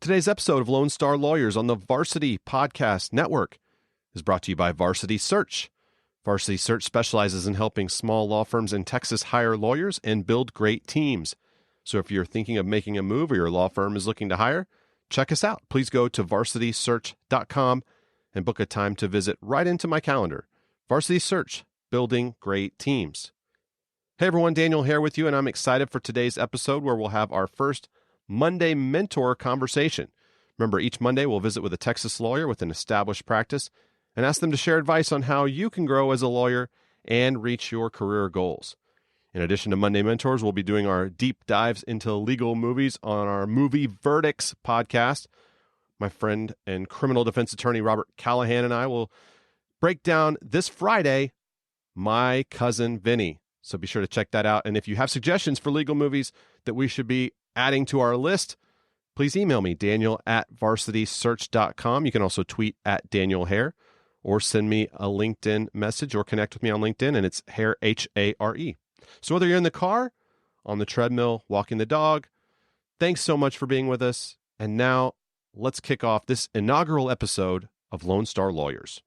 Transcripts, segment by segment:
Today's episode of Lone Star Lawyers on the Varsity Podcast Network is brought to you by Varsity Search. Varsity Search specializes in helping small law firms in Texas hire lawyers and build great teams. So if you're thinking of making a move or your law firm is looking to hire, check us out. Please go to varsitysearch.com and book a time to visit right into my calendar. Varsity Search, building great teams. Hey everyone, Daniel here with you, and I'm excited for today's episode where we'll have our first Monday Mentor conversation. Remember, each Monday we'll visit with a Texas lawyer with an established practice and ask them to share advice on how you can grow as a lawyer and reach your career goals. In addition to Monday Mentors, we'll be doing our deep dives into legal movies on our Movie Verdicts podcast. My friend and criminal defense attorney Robert Callahan and I will break down this Friday, My Cousin Vinny. So be sure to check that out. And if you have suggestions for legal movies that we should be adding to our list, please email me, daniel@varsitysearch.com. You can also tweet at Daniel Hare or send me a LinkedIn message or connect with me on LinkedIn, and it's Hare, H-A-R-E. So whether you're in the car, on the treadmill, walking the dog, thanks so much for being with us. And now let's kick off this inaugural episode of Lone Star Lawyers.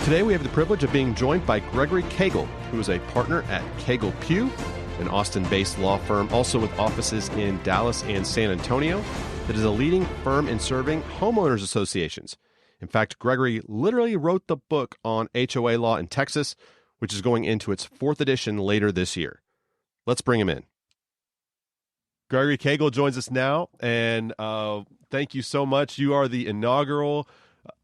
Today, we have the privilege of being joined by Gregory Cagle, who is a partner at Cagle Pugh, an Austin-based law firm, also with offices in Dallas and San Antonio, that is a leading firm in serving homeowners associations. In fact, Gregory literally wrote the book on HOA law in Texas, which is going into its 4th edition later this year. Let's bring him in. Gregory Cagle joins us now, and thank you so much. You are the inaugural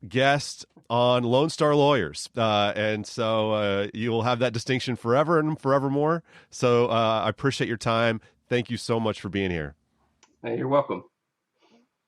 guest on Lone Star Lawyers, and so you will have that distinction forever and forevermore. So I appreciate your time. Thank you so much for being here. Hey, you're welcome.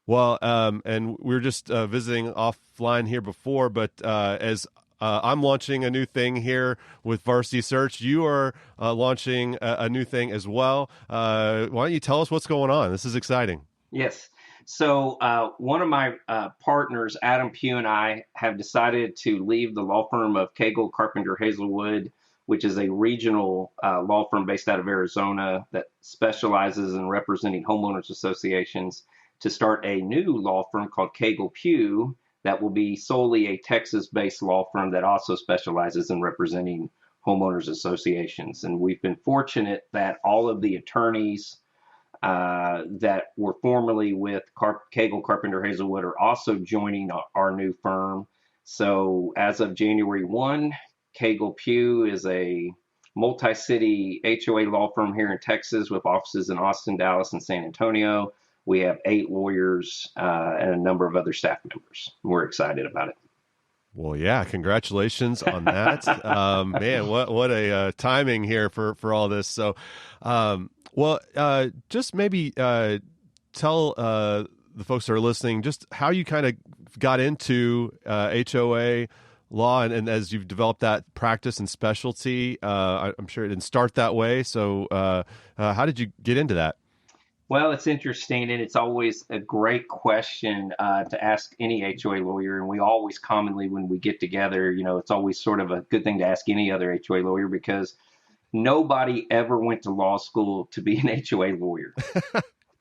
Well, and we were just visiting offline here before, but as I'm launching a new thing here with Varsity Search, you are launching a new thing as well. Why don't you tell us what's going on? This is exciting. Yes. So one of my partners, Adam Pugh, and I have decided to leave the law firm of Cagle, Carpenter, Hazelwood, which is a regional law firm based out of Arizona that specializes in representing homeowners associations, to start a new law firm called Cagle Pugh that will be solely a Texas-based law firm that also specializes in representing homeowners associations. And we've been fortunate that all of the attorneys that were formerly with Cagle, Carpenter, Hazelwood are also joining our new firm. So as of January 1, Cagle Pugh is a multi-city HOA law firm here in Texas with offices in Austin, Dallas, and San Antonio. We have 8 lawyers and a number of other staff members. We're excited about it. Well, yeah, congratulations on that. Man, what a timing here for all this. So, just maybe tell the folks that are listening just how you kind of got into HOA law, and as you've developed that practice and specialty. I'm sure it didn't start that way. So how did you get into that? Well, it's interesting, and it's always a great question to ask any HOA lawyer. And we always commonly, when we get together, it's always sort of a good thing to ask any other HOA lawyer, because nobody ever went to law school to be an HOA lawyer.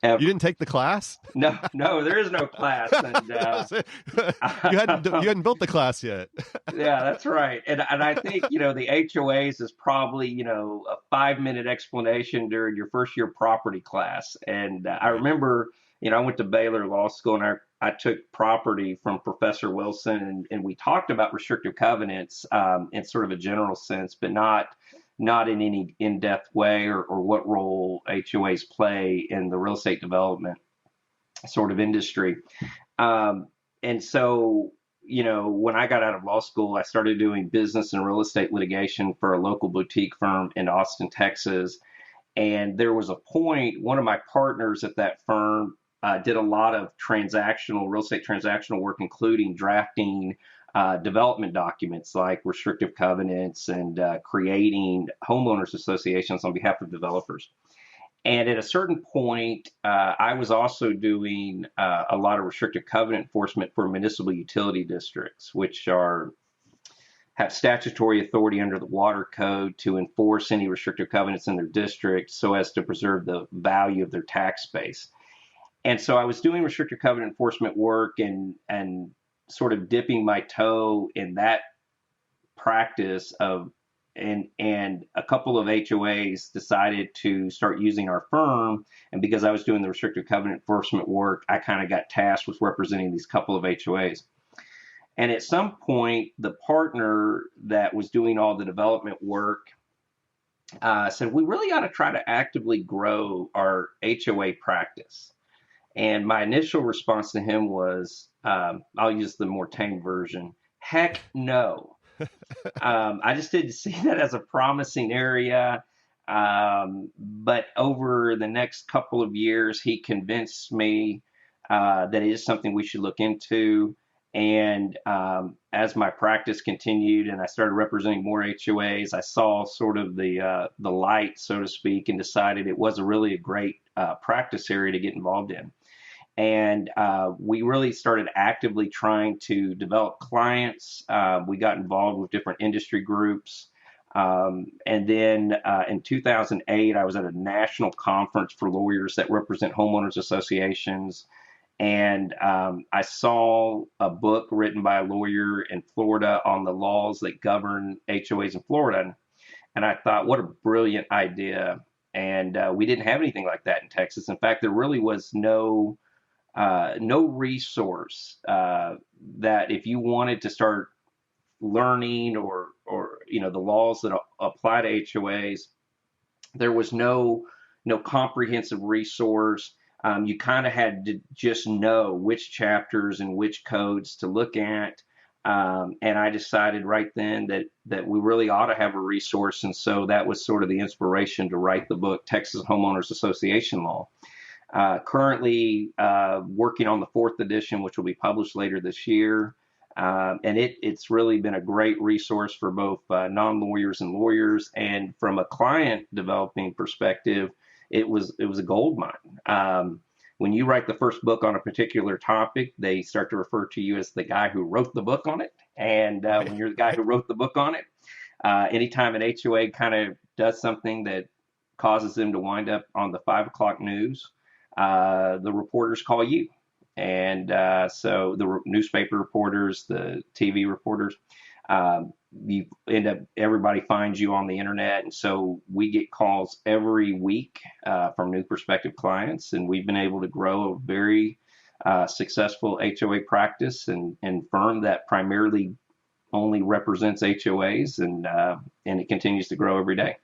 Ever. You didn't take the class? No, there is no class. And, you hadn't built the class yet. Yeah, that's right. And I think, the HOAs is probably, a 5-minute explanation during your first year property class. And I remember, I went to Baylor Law School, and I took property from Professor Wilson, and we talked about restrictive covenants in sort of a general sense, but not in any in-depth way or what role HOAs play in the real estate development sort of industry. And so, when I got out of law school, I started doing business and real estate litigation for a local boutique firm in Austin, Texas. And there was a point, one of my partners at that firm did a lot of real estate transactional work, including drafting development documents like restrictive covenants and creating homeowners associations on behalf of developers. And at a certain point, I was also doing a lot of restrictive covenant enforcement for municipal utility districts, which have statutory authority under the water code to enforce any restrictive covenants in their district so as to preserve the value of their tax base. And so I was doing restrictive covenant enforcement work and sort of dipping my toe in that practice of and a couple of HOAs decided to start using our firm. And because I was doing the restrictive covenant enforcement work, I kind of got tasked with representing these couple of HOAs. And at some point, the partner that was doing all the development work said, we really ought to try to actively grow our HOA practice. And my initial response to him was, I'll use the more tame version, heck no. I just didn't see that as a promising area. But over the next couple of years, he convinced me that it is something we should look into. And as my practice continued and I started representing more HOAs, I saw sort of the light, so to speak, and decided it was really a great practice area to get involved in. And we really started actively trying to develop clients. We got involved with different industry groups. And then in 2008, I was at a national conference for lawyers that represent homeowners associations. And I saw a book written by a lawyer in Florida on the laws that govern HOAs in Florida. And I thought, what a brilliant idea. And we didn't have anything like that in Texas. In fact, there really was no resource that if you wanted to start learning or the laws that apply to HOAs, there was no comprehensive resource. You kind of had to just know which chapters and which codes to look at. And I decided right then that we really ought to have a resource. And so that was sort of the inspiration to write the book, Texas Homeowners Association Law. Currently working on the 4th edition, which will be published later this year. And it's really been a great resource for both non-lawyers and lawyers. And from a client developing perspective, it was a gold mine. When you write the first book on a particular topic, they start to refer to you as the guy who wrote the book on it. And when you're the guy who wrote the book on it, anytime an HOA kind of does something that causes them to wind up on the 5 o'clock news, the reporters call you. And so the newspaper reporters, the TV reporters, you end up, everybody finds you on the internet. And so we get calls every week from new prospective clients. And we've been able to grow a very successful HOA practice and firm that primarily only represents HOAs. And it continues to grow every day.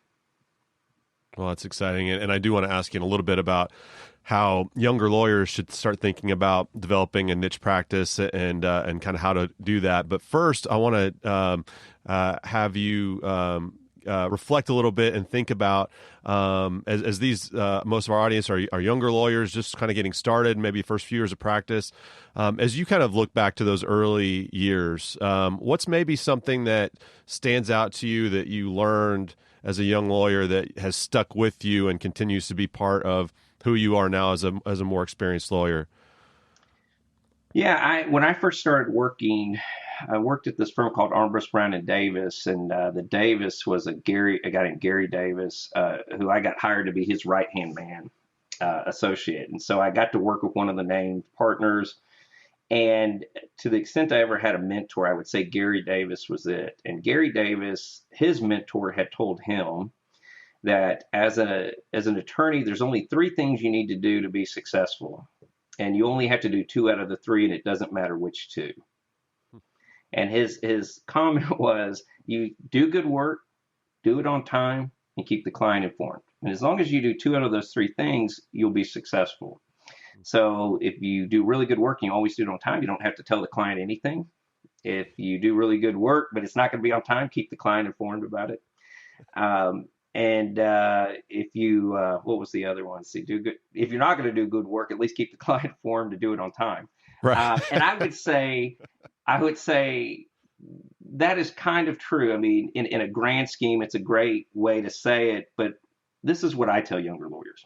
Well, that's exciting. And I do want to ask you a little bit about how younger lawyers should start thinking about developing a niche practice and kind of how to do that. But first, I want to have you reflect a little bit and think about as these most of our audience are younger lawyers just kind of getting started, maybe first few years of practice. As you kind of look back to those early years, what's maybe something that stands out to you that you learned as a young lawyer that has stuck with you and continues to be part of who you are now as a more experienced lawyer? Yeah, when I first started working, I worked at this firm called Armbrust Brown and Davis, and the Davis was a guy named Gary Davis, who I got hired to be his right-hand man associate. And so I got to work with one of the named partners. And to the extent I ever had a mentor, I would say Gary Davis was it. And Gary Davis, his mentor had told him that as an attorney, there's only 3 things you need to do to be successful. And you only have to do 2 out of the 3, and it doesn't matter which 2. And his comment was, you do good work, do it on time, and keep the client informed. And as long as you do 2 out of those 3 things, you'll be successful. So if you do really good work and you always do it on time, you don't have to tell the client anything. If you do really good work, but it's not going to be on time, keep the client informed about it. If you, what was the other one? See, do good. If you're not going to do good work, at least keep the client informed to do it on time. Right. And I would say that is kind of true. I mean, in a grand scheme, it's a great way to say it, but this is what I tell younger lawyers.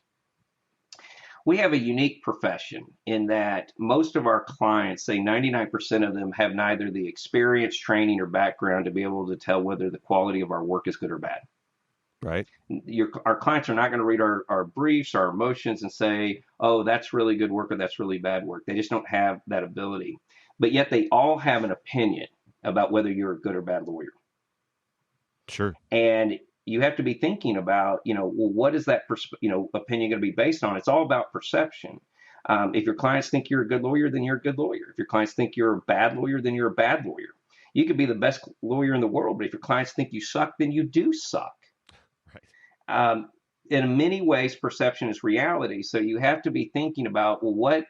We have a unique profession in that most of our clients, say 99% of them, have neither the experience, training, or background to be able to tell whether the quality of our work is good or bad. Right. Our clients are not going to read our briefs, our motions, and say, oh, that's really good work or that's really bad work. They just don't have that ability. But yet they all have an opinion about whether you're a good or bad lawyer. Sure. And you have to be thinking about, well, what is that, opinion going to be based on? It's all about perception. If your clients think you're a good lawyer, then you're a good lawyer. If your clients think you're a bad lawyer, then you're a bad lawyer. You could be the best lawyer in the world, but if your clients think you suck, then you do suck. Right. In many ways, perception is reality. So you have to be thinking about, well, what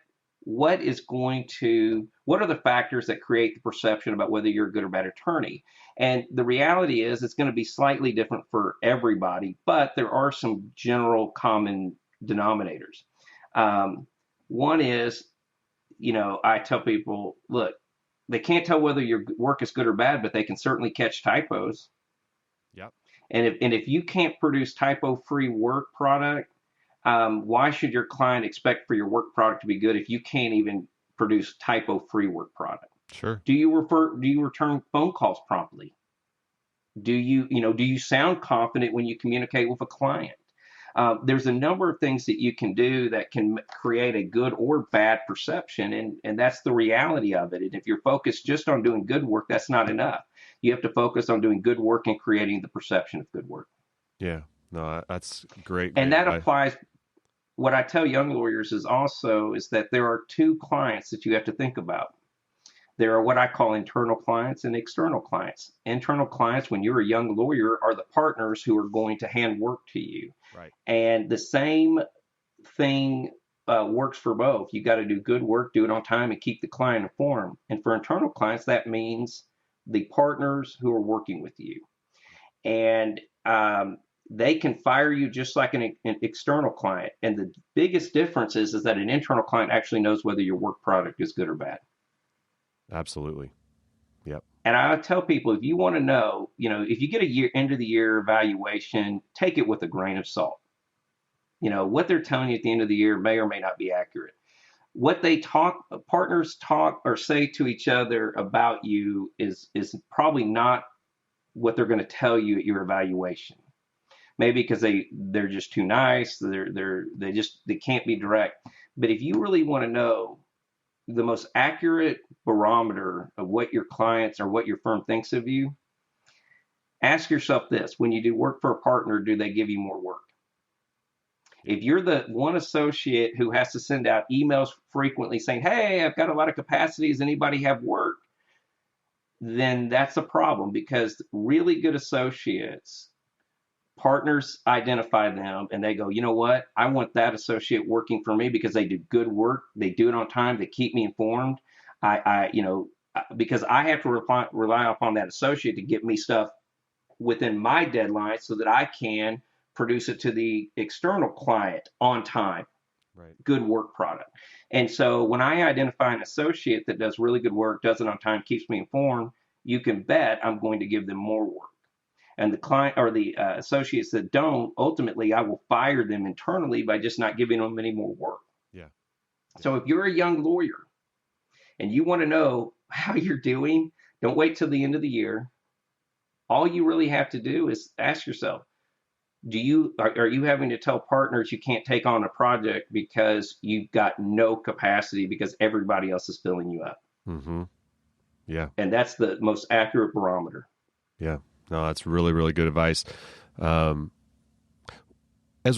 are the factors that create the perception about whether you're a good or bad attorney? And the reality is it's going to be slightly different for everybody, but there are some general common denominators. One is, I tell people, look, they can't tell whether your work is good or bad, but they can certainly catch typos. Yep. And if you can't produce typo-free work product, why should your client expect for your work product to be good if you can't even produce typo-free work product? Sure. Do you return phone calls promptly? Do you sound confident when you communicate with a client? There's a number of things that you can do that can create a good or bad perception, and that's the reality of it. And if you're focused just on doing good work, that's not enough. You have to focus on doing good work and creating the perception of good work. Yeah, no, that's great. And that applies. What I tell young lawyers is that there are two clients that you have to think about. There are what I call internal clients and external clients. Internal clients, when you're a young lawyer, are the partners who are going to hand work to you. Right. And the same thing works for both. You got to do good work, do it on time, and keep the client informed. And for internal clients, that means the partners who are working with you. And they can fire you just like an external client. And the biggest difference is that an internal client actually knows whether your work product is good or bad. Absolutely. Yep. And I tell people, if you want to know, if you get a end of the year evaluation, take it with a grain of salt. What they're telling you at the end of the year may or may not be accurate. What partners talk or say to each other about you is probably not what they're going to tell you at your evaluation. Maybe because they're just too nice. They can't be direct. But if you really want to know the most accurate barometer of what your clients or what your firm thinks of you, ask yourself this: when you do work for a partner, do they give you more work? If you're the one associate who has to send out emails frequently saying, hey, I've got a lot of capacity, does anybody have work? Then that's a problem, because really good associates, partners identify them and they go, you know what? I want that associate working for me because they do good work. They do it on time. They keep me informed. Because I have to rely upon that associate to get me stuff within my deadline so that I can produce it to the external client on time. Right. Good work product. And so when I identify an associate that does really good work, does it on time, keeps me informed, you can bet I'm going to give them more work. And the client or the associates that don't, ultimately, I will fire them internally by just not giving them any more work. Yeah. So if you're a young lawyer and you want to know how you're doing, don't wait till the end of the year. All you really have to do is ask yourself, are you having to tell partners you can't take on a project because you've got no capacity because everybody else is filling you up? Mm-hmm. Yeah. And that's the most accurate barometer. Yeah. No, that's really, really good advice. As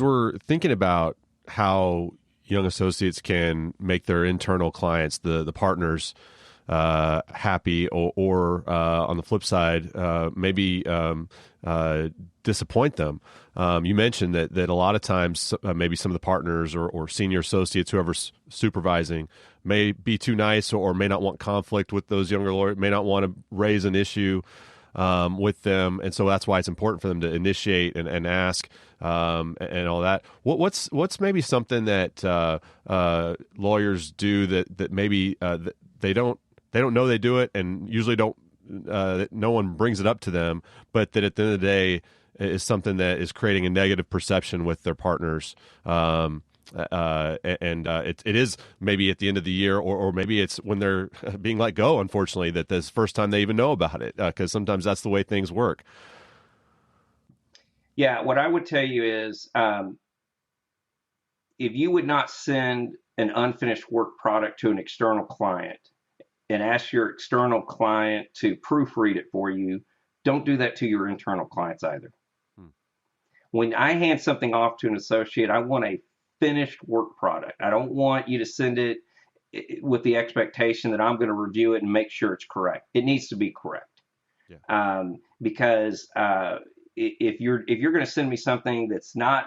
we're thinking about how young associates can make their internal clients, the partners, happy, or on the flip side, maybe disappoint them. You mentioned that a lot of times maybe some of the partners or senior associates, whoever's supervising, may be too nice or may not want conflict with those younger lawyers, may not want to raise an issue with them, and so that's why it's important for them to initiate and ask and all that. What's maybe something that lawyers do that maybe they don't know they do it, and usually don't that no one brings it up to them, but that at the end of the day is something that is creating a negative perception with their partners. It is maybe at the end of the year, or maybe it's when they're being let go, unfortunately, that this first time they even know about it, because sometimes that's the way things work. Yeah, what I would tell you is if you would not send an unfinished work product to an external client and ask your external client to proofread it for you, don't do that to your internal clients either. When I hand something off to an associate, I want a finished work product. I don't want you to send it with the expectation that I'm going to review it and make sure it's correct. It needs to be correct. Yeah. Because if you're going to send me something that's not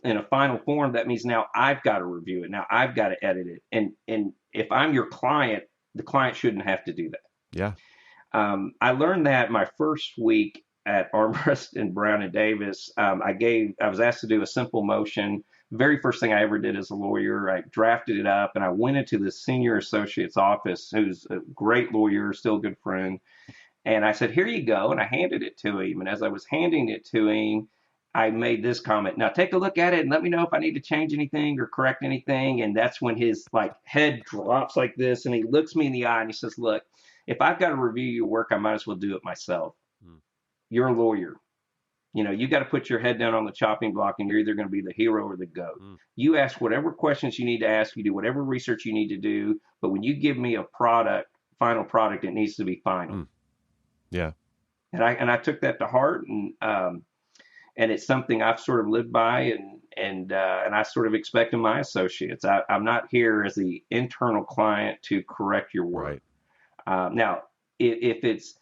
in a final form, that means now I've got to review it. Now I've got to edit it. And if I'm your client, the client shouldn't have to do that. Yeah. I learned that my first week at Armrest and Brown and Davis. I was asked to do a simple motion. Very first thing I ever did as a lawyer, I drafted it up and I went into the senior associate's office, who's a great lawyer, still a good friend. And I said, here you go. And I handed it to him. And as I was handing it to him, I made this comment. Now take a look at it and let me know if I need to change anything or correct anything. And that's when his head drops like this and he looks me in the eye and he says, look, if I've got to review your work, I might as well do it myself. You're a lawyer. You got to put your head down on the chopping block and you're either going to be the hero or the goat. You ask whatever questions you need to ask, you do whatever research you need to do. But when you give me a final product, it needs to be final. Yeah. And I took that to heart, and it's something I've sort of lived by, and I sort of expect in my associates. I'm not here as the internal client to correct your work. Right. Now, if it's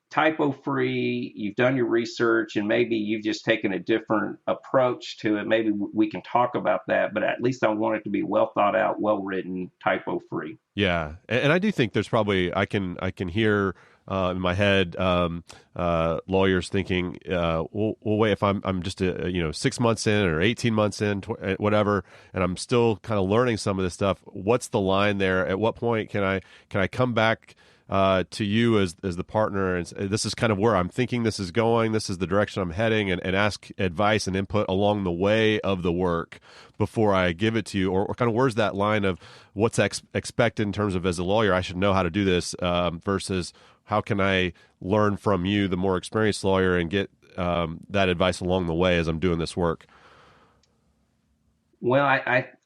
typo free, you've done your research, and maybe you've just taken a different approach to it, maybe we can talk about that, but at least I want it to be well thought out, well written, typo free. Yeah. And I do think there's probably, I can hear in my head lawyers thinking, well, wait, if I'm just 6 months in or 18 months in, whatever, and I'm still kind of learning some of this stuff, what's the line there? At what point can I come back to you as the partner and say, this is kind of where I'm thinking this is going, this is the direction I'm heading, and ask advice and input along the way of the work before I give it to you? Or kind of where's that line of what's expected in terms of, as a lawyer, I should know how to do this, versus how can I learn from you, the more experienced lawyer, and get that advice along the way as I'm doing this work? Well,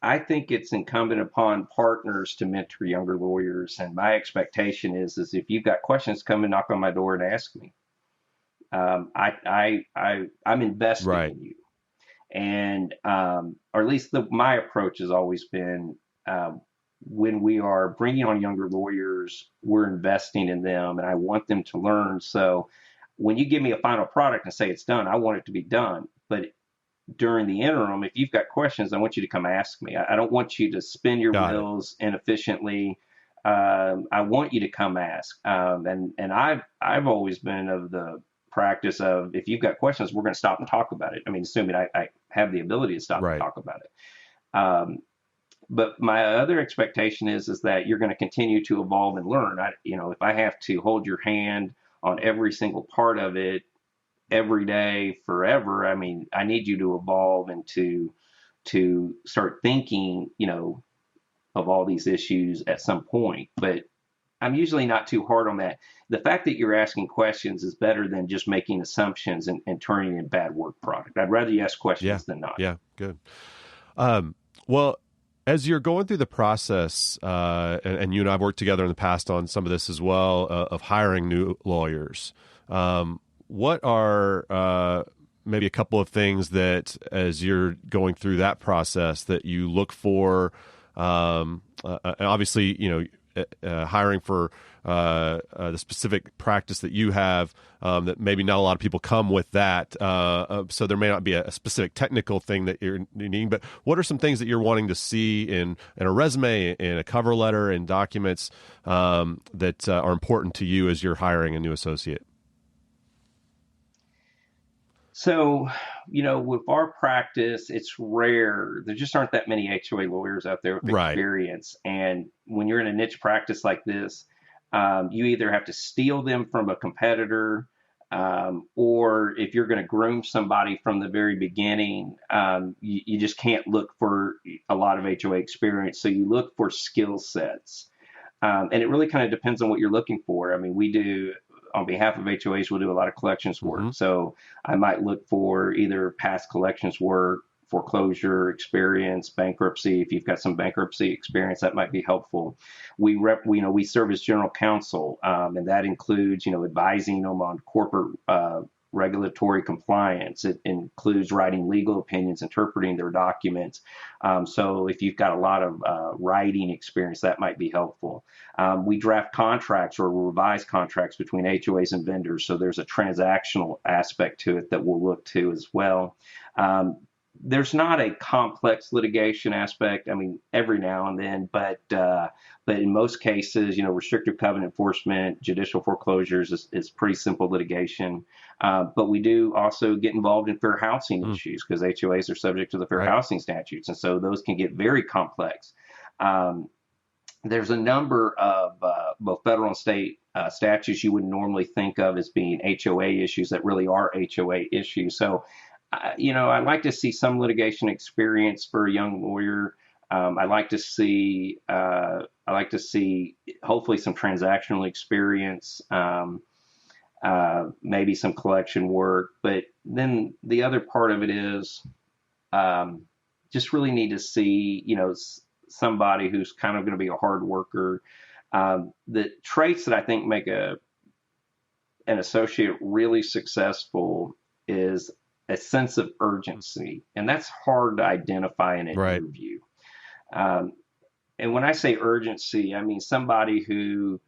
I think it's incumbent upon partners to mentor younger lawyers, and my expectation is if you've got questions, come and knock on my door and ask me. I'm invested in you, and or at least my approach has always been, when we are bringing on younger lawyers, we're investing in them, and I want them to learn. So when you give me a final product and say it's done, I want it to be done, but during the interim, if you've got questions, I want you to come ask me. I don't want you to spin your wheels inefficiently. I want you to come ask. And I've always been of the practice of, if you've got questions, we're going to stop and talk about it. I mean, assuming I have the ability to stop and talk about it. But my other expectation is that you're going to continue to evolve and learn. If I have to hold your hand on every single part of it every day forever, I mean, I need you to evolve and to start thinking, of all these issues at some point. But I'm usually not too hard on that. The fact that you're asking questions is better than just making assumptions and turning in bad work product. I'd rather you ask questions than not. Yeah, good. Well, as you're going through the process, and you and I have worked together in the past on some of this as well, of hiring new lawyers, what are maybe a couple of things that, as you're going through that process, that you look for? Obviously, hiring for the specific practice that you have, that maybe not a lot of people come with that. So there may not be a specific technical thing that you're needing, but what are some things that you're wanting to see in a resume, in a cover letter, in documents that are important to you as you're hiring a new associate? So, with our practice, it's rare. There just aren't that many HOA lawyers out there with experience. And when you're in a niche practice like this, You either have to steal them from a competitor, or if you're going to groom somebody from the very beginning, you just can't look for a lot of HOA experience. So you look for skill sets. And it really kind of depends on what you're looking for. I mean, we do, on behalf of HOAs, we'll do a lot of collections work. Mm-hmm. So I might look for either past collections work, foreclosure experience, bankruptcy. If you've got some bankruptcy experience, that might be helpful. We serve as general counsel, and that includes, advising them on corporate regulatory compliance. It includes writing legal opinions, interpreting their documents. So if you've got a lot of writing experience, that might be helpful. We draft contracts or revise contracts between HOAs and vendors. So there's a transactional aspect to it that we'll look to as well. There's not a complex litigation aspect. I mean, every now and then, but in most cases, restrictive covenant enforcement, judicial foreclosures is pretty simple litigation. But we do also get involved in fair housing issues because HOAs are subject to the fair housing statutes, and so those can get very complex. There's a number of both federal and state statutes you wouldn't normally think of as being HOA issues that really are HOA issues. So I'd like to see some litigation experience for a young lawyer. I like to see hopefully some transactional experience, maybe some collection work. But then the other part of it is just really need to see, somebody who's kind of going to be a hard worker. The traits that I think make an associate really successful is a sense of urgency, and that's hard to identify in an interview. And when I say urgency, I mean somebody who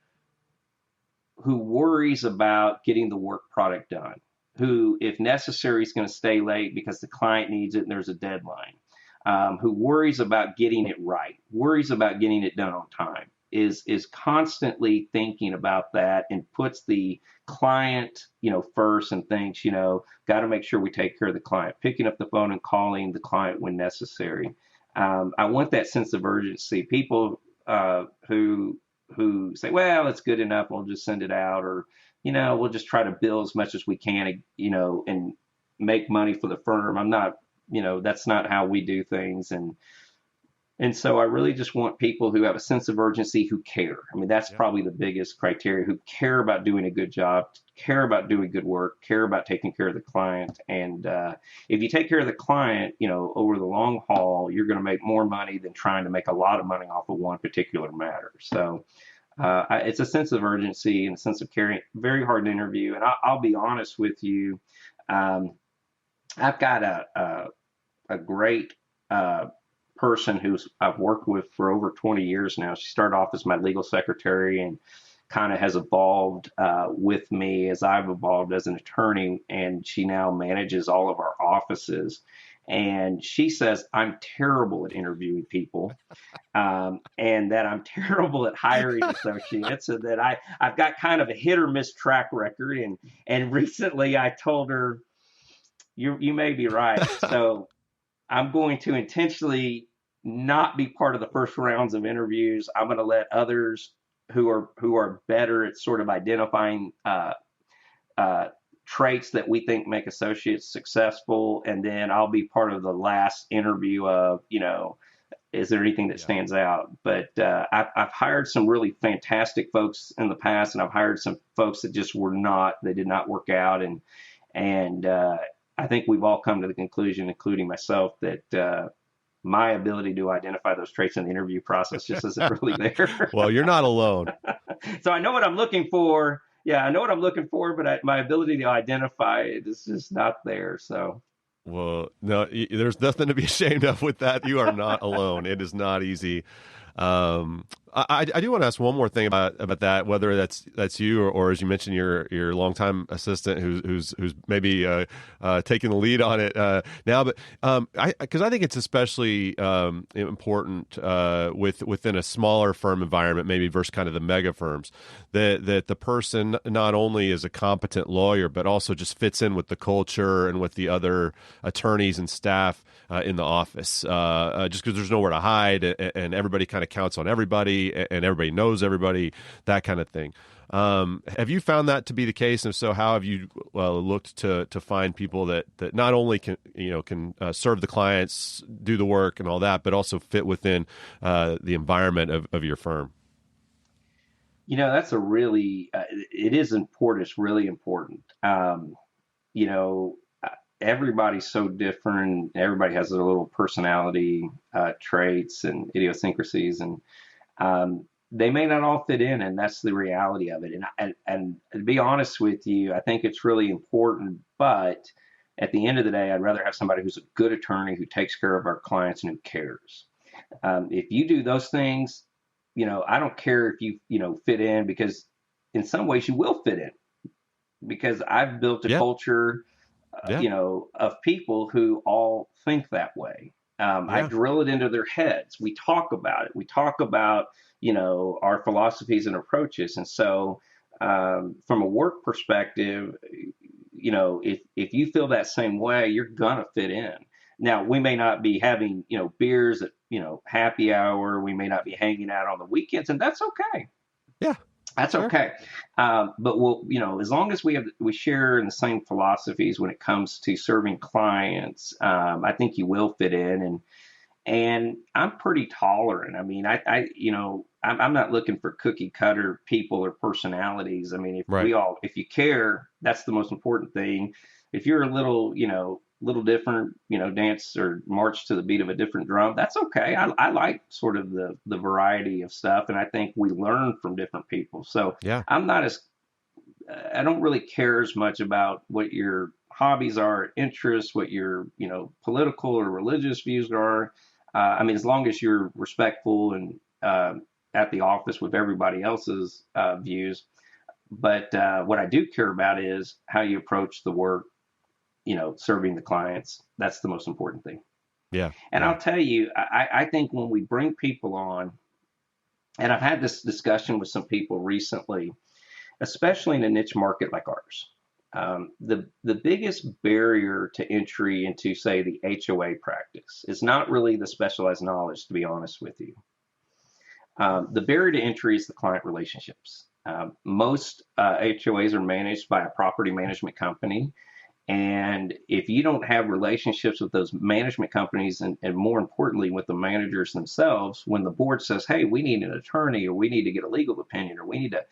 worries about getting the work product done, who, if necessary, is going to stay late because the client needs it and there's a deadline, who worries about getting it right, worries about getting it done on time, is constantly thinking about that and puts the client, first, and thinks, got to make sure we take care of the client, picking up the phone and calling the client when necessary. I want that sense of urgency. People who say, well, it's good enough, we'll just send it out, or, we'll just try to bill as much as we can, and make money for the firm. I'm not, that's not how we do things. And so I really just want people who have a sense of urgency, who care. I mean, that's probably the biggest criteria, who care about doing a good job, care about doing good work, care about taking care of the client. And if you take care of the client, over the long haul, you're going to make more money than trying to make a lot of money off of one particular matter. So it's a sense of urgency and a sense of caring. Very hard to interview. And I'll be honest with you. I've got a great person who's I've worked with for over 20 years now. She started off as my legal secretary and kind of has evolved with me as I've evolved as an attorney, and she now manages all of our offices. And she says I'm terrible at interviewing people, and that I'm terrible at hiring associates, and that I've got kind of a hit or miss track record. And recently I told her, you may be right. So I'm going to intentionally not be part of the first rounds of interviews. I'm going to let others who are better at sort of identifying traits that we think make associates successful, and then I'll be part of the last interview of, is there anything that stands out? But I've hired some really fantastic folks in the past, and I've hired some folks that just they did not work out, and I think we've all come to the conclusion, including myself, that my ability to identify those traits in the interview process just isn't really there. Well, you're not alone. So I know what I'm looking for. Yeah, I know what I'm looking for, but my ability to identify it is just not there. So. Well, no, there's nothing to be ashamed of with that. You are not alone. It is not easy. I do want to ask one more thing about that, whether that's you or as you mentioned, your longtime assistant who's maybe taking the lead on it now. But because I think it's especially important within a smaller firm environment, maybe versus kind of the mega firms, that the person not only is a competent lawyer but also just fits in with the culture and with the other attorneys and staff in the office. Just because there's nowhere to hide and everybody kind kind of counts on everybody and everybody knows everybody, that kind of thing. Have you found that to be the case? And so how have you looked to find people that not only can serve the clients, do the work and all that, but also fit within the environment of your firm? That's a really, it is important. It's really important. You know, Everybody's so different. Everybody has their little personality traits and idiosyncrasies, and they may not all fit in, and that's the reality of it. And to be honest with you, I think it's really important. But at the end of the day, I'd rather have somebody who's a good attorney who takes care of our clients and who cares. If you do those things, I don't care if you fit in, because in some ways you will fit in, because I've built a Yeah. culture Yeah. of people who all think that way. I Yeah. drill it into their heads. We talk about it. We talk about, our philosophies and approaches. And so, from a work perspective, if you feel that same way, you're gonna fit in. Now, we may not be having, beers at, happy hour. We may not be hanging out on the weekends, and that's okay. Yeah. That's Sure. okay. But we'll, as long as we share in the same philosophies when it comes to serving clients, I think you will fit in. And I'm pretty tolerant. I mean, I'm not looking for cookie cutter people or personalities. I mean, Right. if you care, that's the most important thing. If you're a little different, dance or march to the beat of a different drum, that's okay. I like sort of the variety of stuff, and I think we learn from different people. So Yeah. I don't really care as much about what your hobbies are, interests, what your, political or religious views are. I mean, as long as you're respectful and at the office with everybody else's views. But what I do care about is how you approach the work, serving the clients. That's the most important thing. Yeah. And Yeah. I'll tell you, I think when we bring people on, and I've had this discussion with some people recently, especially in a niche market like ours. The biggest barrier to entry into, say, the HOA practice is not really the specialized knowledge, to be honest with you. The barrier to entry is the client relationships. Most HOAs are managed by a property management company. And if you don't have relationships with those management companies, and more importantly, with the managers themselves, when the board says, hey, we need an attorney, or we need to get a legal opinion, or we need to,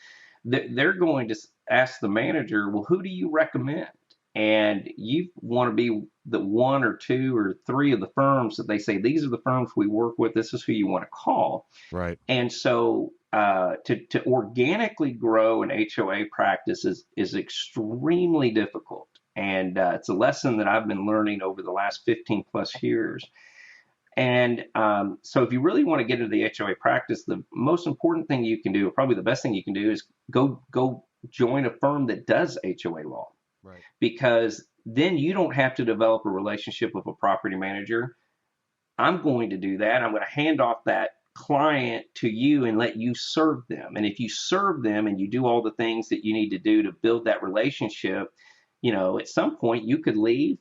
they're going to ask the manager, well, who do you recommend? And you want to be the one or two or three of the firms that they say, these are the firms we work with. This is who you want to call. Right. And so to organically grow an HOA practice is extremely difficult. And it's a lesson that I've been learning over the last 15 plus years. And so if you really want to get into the HOA practice, the most important thing you can do, or probably the best thing you can do, is go join a firm that does HOA law. Right. Because then you don't have to develop a relationship with a property manager. I'm going to do that. I'm going to hand off that client to you and let you serve them. And if you serve them and you do all the things that you need to do to build that relationship, at some point you could leave.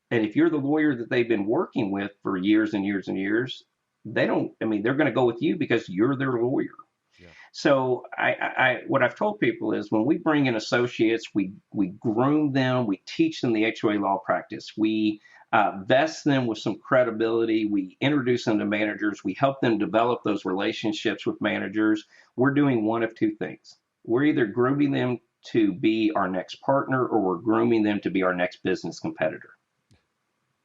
And if you're the lawyer that they've been working with for years and years and years, they're going to go with you because you're their lawyer. Yeah. So what I've told people is, when we bring in associates, we groom them, we teach them the HOA law practice, we vest them with some credibility, we introduce them to managers, we help them develop those relationships with managers. We're doing one of two things. We're either grooming them to be our next partner, or we're grooming them to be our next business competitor.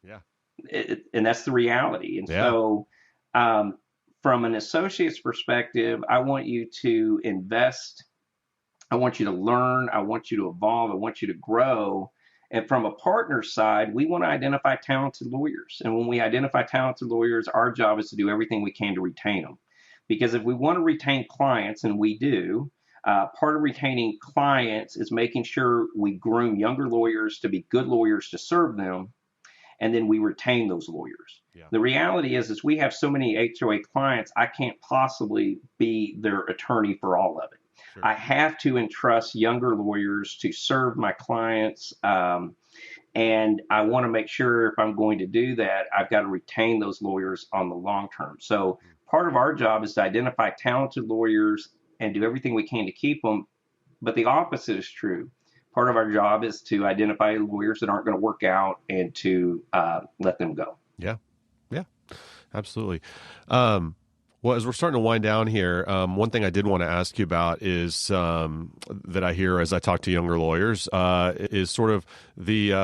Yeah. And that's the reality. And Yeah. so, from an associate's perspective, I want you to invest. I want you to learn. I want you to evolve. I want you to grow. And from a partner side, we want to identify talented lawyers. And when we identify talented lawyers, our job is to do everything we can to retain them. Because if we want to retain clients, and we do, part of retaining clients is making sure we groom younger lawyers to be good lawyers to serve them, and then we retain those lawyers. Yeah. The reality is we have so many HOA clients, I can't possibly be their attorney for all of it. Sure. I have to entrust younger lawyers to serve my clients. And I want to make sure, if I'm going to do that, I've got to retain those lawyers on the long term. So part of our job is to identify talented lawyers and do everything we can to keep them. But the opposite is true. Part of our job is to identify lawyers that aren't going to work out and to let them go. Yeah. Yeah, absolutely. Well, as we're starting to wind down here, one thing I did want to ask you about is that I hear as I talk to younger lawyers is sort of the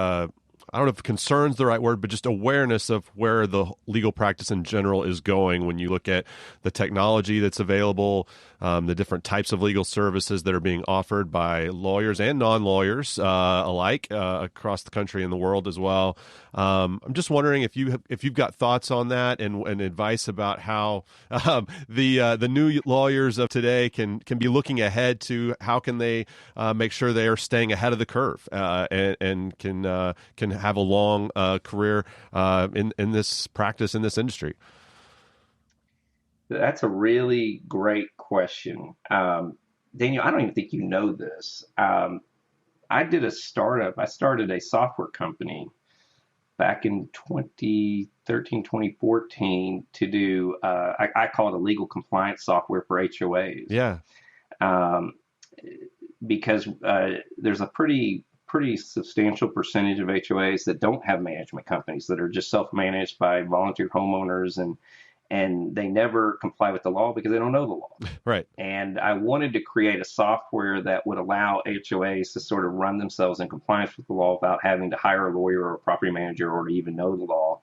I don't know if concern's the right word, but just awareness of where the legal practice in general is going when you look at the technology that's available, the different types of legal services that are being offered by lawyers and non-lawyers alike across the country and the world as well. I'm just wondering if you've got thoughts on that and advice about how the new lawyers of today can be looking ahead to how can they make sure they are staying ahead of the curve and can have a long career in this practice, in this industry. That's a really great question. Daniel, I don't even think you know this. I did a startup. I started a software company back in 2013, 2014 to do, I call it a legal compliance software for HOAs. Yeah. Because there's a pretty substantial percentage of HOAs that don't have management companies, that are just self-managed by volunteer homeowners, and they never comply with the law because they don't know the law. Right. And I wanted to create a software that would allow HOAs to sort of run themselves in compliance with the law without having to hire a lawyer or a property manager or to even know the law.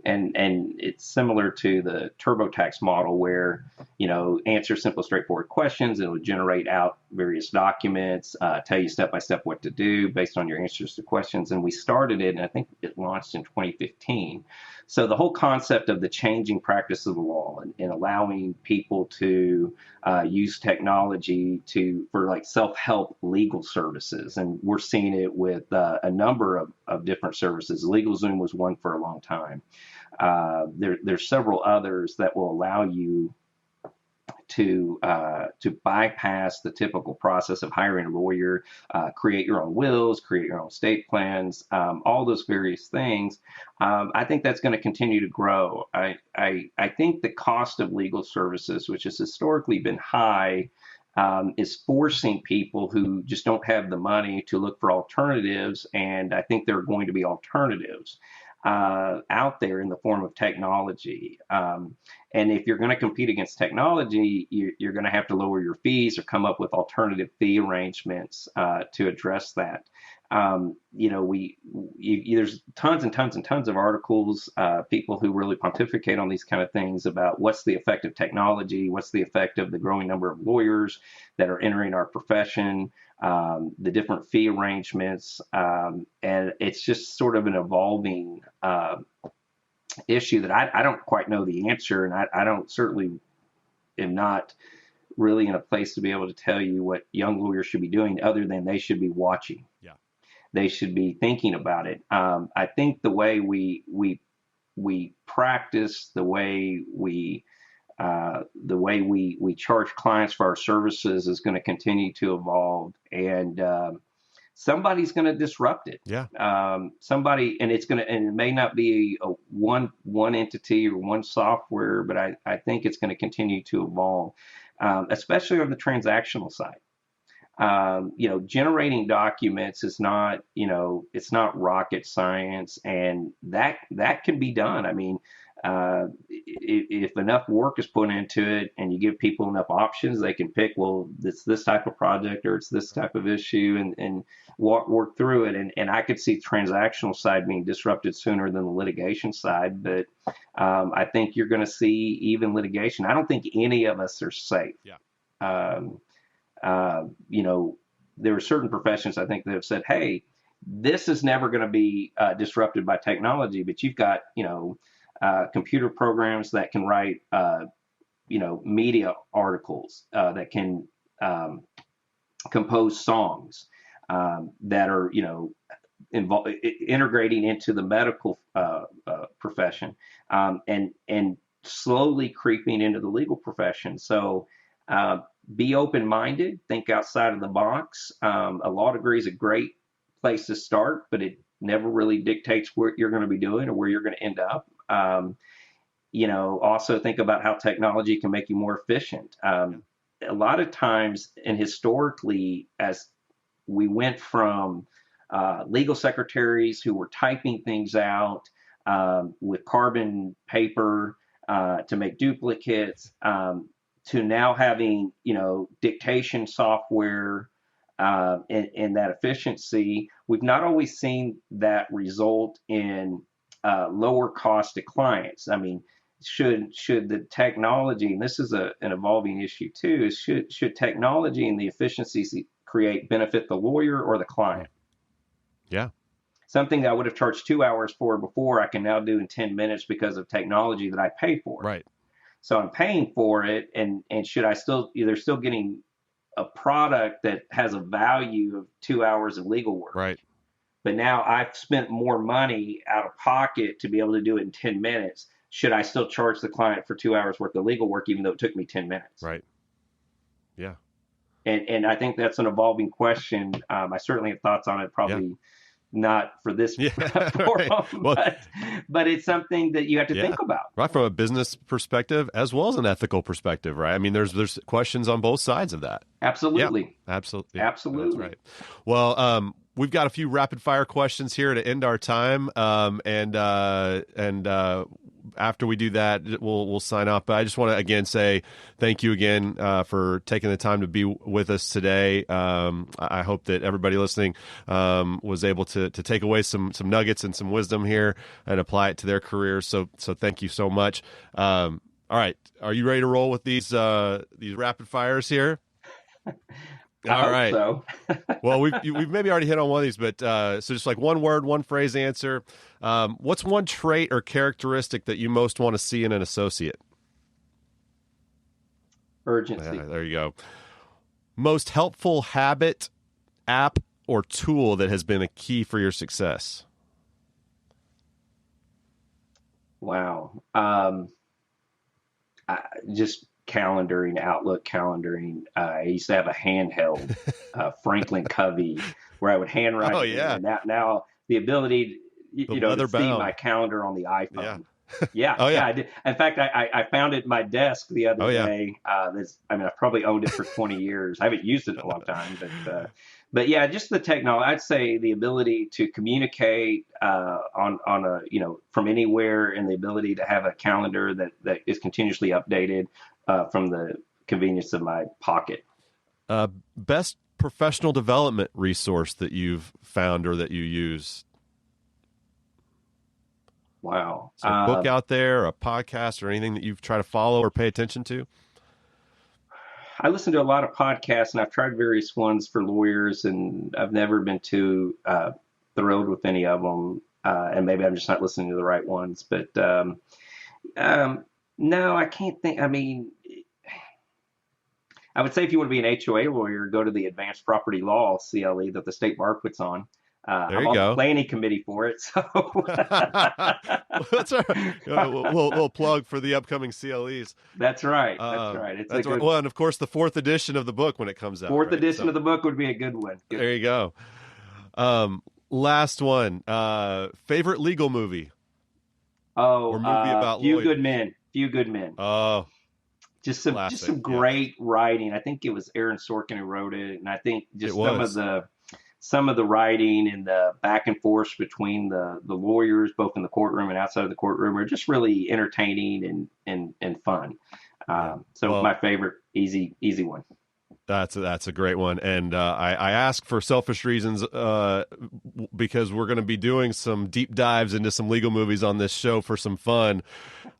And it's similar to the TurboTax model where, answer simple, straightforward questions, and it would generate out various documents, tell you step by step what to do based on your answers to questions. And we started it, and I think it launched in 2015. So the whole concept of the changing practice of the law and allowing people to use technology for like self-help legal services. And we're seeing it with a number of different services. LegalZoom was one for a long time. There's several others that will allow you to bypass the typical process of hiring a lawyer, create your own wills, create your own estate plans, all those various things. I think that's going to continue to grow. I think the cost of legal services, which has historically been high, is forcing people who just don't have the money to look for alternatives. And I think there are going to be alternatives out there in the form of technology. And if you're going to compete against technology, you're going to have to lower your fees or come up with alternative fee arrangements to address that. There's tons and tons and tons of articles, people who really pontificate on these kind of things about what's the effect of technology, what's the effect of the growing number of lawyers that are entering our profession, the different fee arrangements, and it's just sort of an evolving issue that I don't quite know the answer, and I don't certainly am not really in a place to be able to tell you what young lawyers should be doing other than they should be watching. Yeah. They should be thinking about it. I think the way we practice, the way we charge clients for our services is going to continue to evolve, and somebody's going to disrupt it. Yeah. And it may not be a one entity or one software, but I think it's going to continue to evolve, especially on the transactional side. Generating documents is not, it's not rocket science, and that can be done. I mean, if enough work is put into it and you give people enough options, they can pick, well, it's this type of project or it's this type of issue, and work through it. And I could see transactional side being disrupted sooner than the litigation side, but I think you're going to see even litigation. I don't think any of us are safe. Yeah. There are certain professions, I think, that have said, hey, this is never going to be disrupted by technology, but you've got, computer programs that can write, media articles, that can compose songs, that are, integrating into the medical profession, and slowly creeping into the legal profession. So, be open-minded, think outside of the box. A law degree is a great place to start, but it never really dictates what you're going to be doing or where you're going to end up. Also think about how technology can make you more efficient. A lot of times, and historically, as we went from legal secretaries who were typing things out with carbon paper to make duplicates, to now having dictation software and that efficiency. We've not always seen that result in lower cost to clients. I mean, should the technology, and this is an evolving issue too, is should technology and the efficiencies create benefit the lawyer or the client? Yeah. Something that I would have charged 2 hours for before, I can now do in 10 minutes because of technology that I pay for. Right. So I'm paying for it, and should I still, they're still getting a product that has a value of 2 hours of legal work. Right. But now I've spent more money out of pocket to be able to do it in 10 minutes. Should I still charge the client for 2 hours worth of legal work, even though it took me 10 minutes? Right. Yeah. And I think that's an evolving question. I certainly have thoughts on it, probably not for this forum, well, but it's something that you have to think about. Right, from a business perspective as well as an ethical perspective, right? I mean, there's questions on both sides of that. Absolutely. Yeah, absolutely. Absolutely. That's right. Well, we've got a few rapid fire questions here to end our time. And after we do that, we'll sign off. But I just want to again say thank you again for taking the time to be with us today. I hope that everybody listening was able to take away some nuggets and some wisdom here and apply it to their careers. So thank you so much. All right, are you ready to roll with these rapid fires here? All right. So. Well, we've maybe already hit on one of these, but so just like one word, one phrase answer. What's one trait or characteristic that you most want to see in an associate? Urgency. There you go. Most helpful habit, app, or tool that has been a key for your success? Wow. Just calendaring, Outlook calendaring. I used to have a handheld Franklin Covey where I would handwrite. Oh, yeah. And now the ability, to see my calendar on the iPhone. Yeah. Oh, yeah. I did. In fact, I found it in my desk the other day. I've probably owned it for 20 years. I haven't used it in a long time, but yeah, just the technology. I'd say the ability to communicate on from anywhere, and the ability to have a calendar that is continuously updated from the convenience of my pocket. Best professional development resource that you've found or that you use? Wow. So a book out there, a podcast, or anything that you've tried to follow or pay attention to? I listen to a lot of podcasts, and I've tried various ones for lawyers, and I've never been too thrilled with any of them. And maybe I'm just not listening to the right ones. But no, I can't think. I mean, I would say if you want to be an HOA lawyer, go to the Advanced Property Law CLE that the State Bar puts on. There I'm you on go. the planning committee for it, so that's all right. We'll plug for the upcoming CLEs. That's right. That's right. It's right. Well, and of course, the 4th edition of the book when it comes out. Fourth edition of the book would be a good one. There you go. Last one. Favorite legal movie? Or movie about Few lawyers. Good Men. Few Good Men. Oh, just some great writing. I think it was Aaron Sorkin who wrote it, and I think just some of the writing and the back and forth between the lawyers, both in the courtroom and outside of the courtroom, are just really entertaining and fun. My favorite, easy one. That's a great one. And I ask for selfish reasons because we're going to be doing some deep dives into some legal movies on this show for some fun.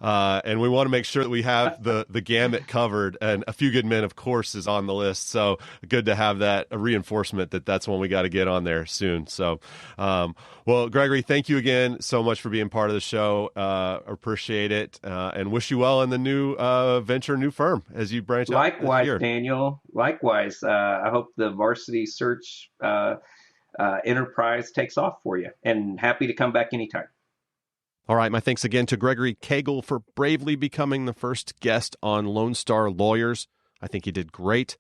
And we want to make sure that we have the gamut covered. And A Few Good Men, of course, is on the list. So good to have that reinforcement that's one we got to get on there soon. So, well, Gregory, thank you again so much for being part of the show. Appreciate it. And wish you well in the new venture, new firm as you branch out. Likewise, Daniel. Likewise, I hope the Varsity Search enterprise takes off for you, and happy to come back anytime. All right, my thanks again to Gregory Cagle for bravely becoming the first guest on Lone Star Lawyers. I think he did great.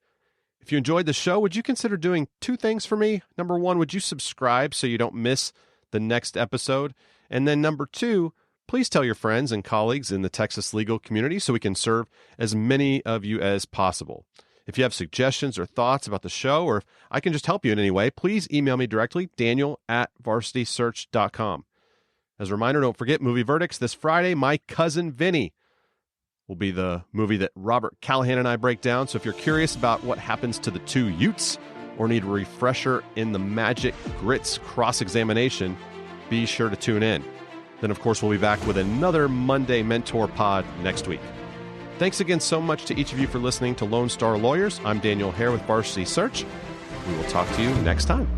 If you enjoyed the show, would you consider doing 2 things for me? Number 1, would you subscribe so you don't miss the next episode? And then number 2, please tell your friends and colleagues in the Texas legal community so we can serve as many of you as possible. If you have suggestions or thoughts about the show, or if I can just help you in any way, please email me directly, daniel@varsitysearch.com. As a reminder, don't forget movie verdicts this Friday. My Cousin Vinny will be the movie that Robert Callahan and I break down. So if you're curious about what happens to the two Utes or need a refresher in the Magic Grits cross-examination, be sure to tune in. Then, of course, we'll be back with another Monday Mentor Pod next week. Thanks again so much to each of you for listening to Lone Star Lawyers. I'm Daniel Hare with Varsity Search. We will talk to you next time.